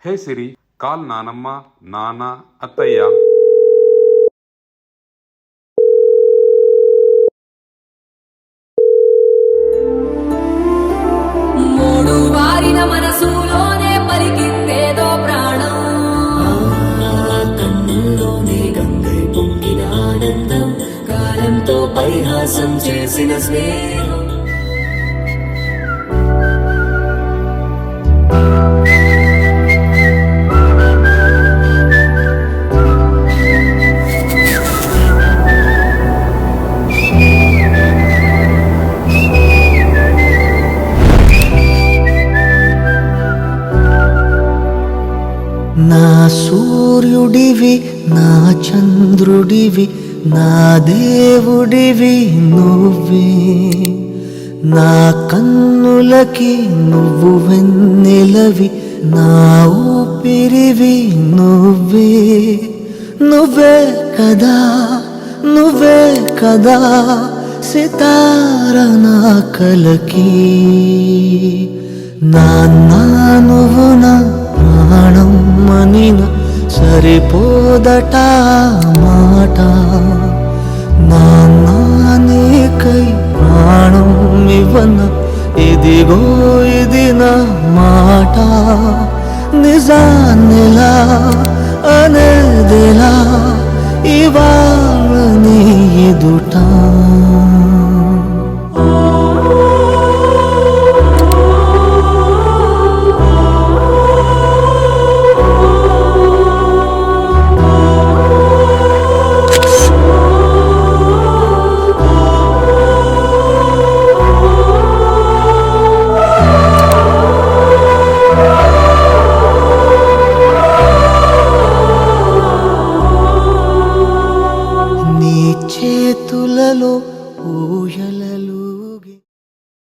హే సిరి, call నానమ్మ, నాన్న, అత్తయ్య. మూడు వారిన మనసులోనే పలికిందేదో ప్రాణం, కన్నుల్లోనే గంగై పొంగిన ఆనందం, కాలంతో పరిహాసం చేసిన స్నేహం. నా సూర్యుడివి, నా చంద్రుడివి, నా దేవుడివి నువ్వే. నా కన్నులకి నువ్వు వెన్నెలవి, నా ఊపిరివి నువ్వే. నువ్వే కదా, నువ్వే కదా సితార నా కలకి. నాన్న నువ్వు నా ప్రాణం మనిన సరిపోదట మాట. నాన్న నీకై ప్రాణం ఇవ్వన, ఇదిగో ఇది నా మాట. నిజాన్నిలా అనేదిలా ఇవాళ నీ ఎదుట. నీ చేతులలో ఊయలలుగే